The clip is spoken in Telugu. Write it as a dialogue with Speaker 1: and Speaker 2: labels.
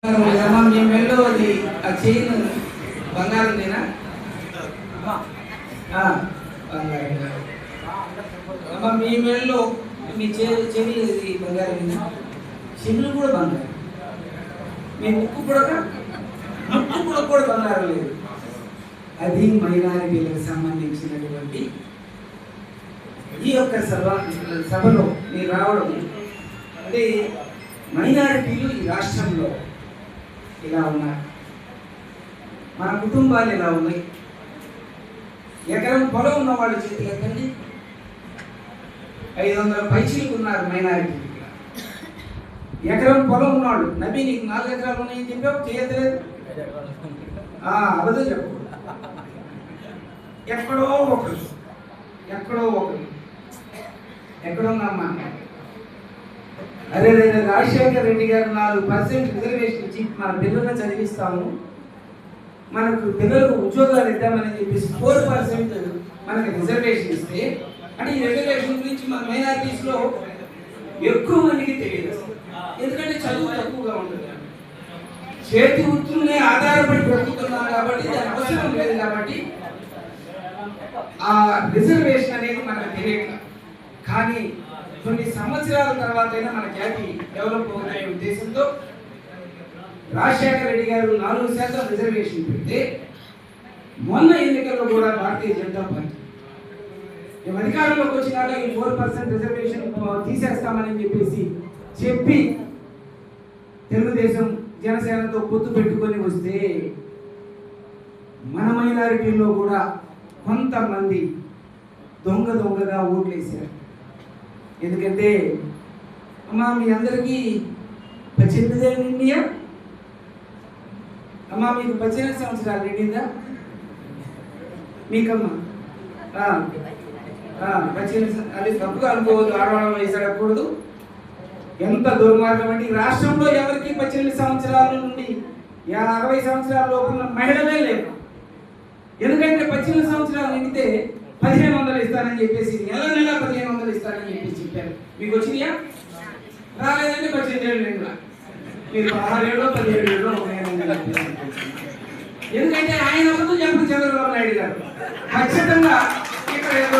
Speaker 1: మీ మెల్లో అది ఆ చైన్ బంగారందేనా? బంగారం. అమ్మ మీ మెల్లో మీ చెవి బంగారమేనా? చెవులు కూడా బంగారం. మీ ముక్కు కూడా బంగారం లేదు. అది మైనారిటీలకు సంబంధించినటువంటి ఈ యొక్క సభలో మీరు రావడం అంటే మైనారిటీలు ఈ రాష్ట్రంలో ఇలా ఉన్నారు. మన కుటుంబాలు ఇలా ఉన్నాయి. ఎకరం పొలం ఉన్న వాళ్ళు చేతి ఎక్కండి, 500 పైచీలకు ఉన్నారు మైనారిటీలు. ఎకరం పొలం ఉన్నాడు. నబీ నీకు 4 ఎకరాలు ఉన్నాయని చెప్పావు, చేయట్లేదు. అబద్ధం చెప్పు. ఎక్కడో ఒకరు ఎక్కడున్నామ్మా? అరే రాజశేఖర్ రెడ్డి గారు 4% రిజర్వేషన్ ఇచ్చి మన పిల్లలను చదివిస్తాము, మనకు పిల్లలకు ఉద్యోగాలు ఇద్దామని చెప్పేసి 4% మనకి రిజర్వేషన్ ఇస్తే, అంటే ఈ రిజర్వేషన్ గురించి మన మైనారిటీస్ లో ఎక్కువ మందికి తెలియదు. ఎందుకంటే చదువు తక్కువగా ఉంటుంది, చేతి వృత్తులనే ఆధారపడి బ్రతుకుతున్నాం కాబట్టి దాని అవసరం లేదు. కాబట్టి ఆ రిజర్వేషన్ అనేది మనకు తెలియదు. కానీ కొన్ని సంవత్సరాల తర్వాత అయినా మన జాతి డెవలప్ అవుతున్న ఉద్దేశంతో రాజశేఖర రెడ్డి గారు 4% రిజర్వేషన్ పెడితే, మొన్న ఎన్నికల్లో కూడా భారతీయ జనతా పార్టీ అధికారంలోకి వచ్చినాక ఈ 4% రిజర్వేషన్ తీసేస్తామని చెప్పి తెలుగుదేశం జనసేనతో పొత్తు పెట్టుకొని వస్తే, మన మైనారిటీల్లో కూడా కొంతమంది దొంగగా ఓట్లేశారు. ఎందుకంటే అమ్మా మీ అందరికీ 18 ఏళ్ళు నిండియా? అమ్మా మీకు 18 సంవత్సరాలు నిండిందా? మీకమ్మా 18 అది తప్పుగా అనుకోవద్దు, ఆడవాళ్ళ వయసు అడగకూడదు. ఎంత దుర్మార్గం అంటే ఈ రాష్ట్రంలో ఎవరికి 18 సంవత్సరాల నుండి 60 సంవత్సరాల లోపల మహిళలే లేవు. ఎందుకంటే 18 సంవత్సరాలు నిండితే 1500 ఇస్తానని చెప్పేసి నెల 1500 ఇస్తానని చెప్పారు. మీకు వచ్చినాయా? రాలేదంటే 18 ఏళ్ళు నిండా మీరు 16 ఏళ్ళు 17 ఏళ్ళు ఎందుకంటే ఆయన వద్దు చెప్పండి చంద్రబాబు నాయుడు గారు ఖచ్చితంగా ఇక్కడ ఏదో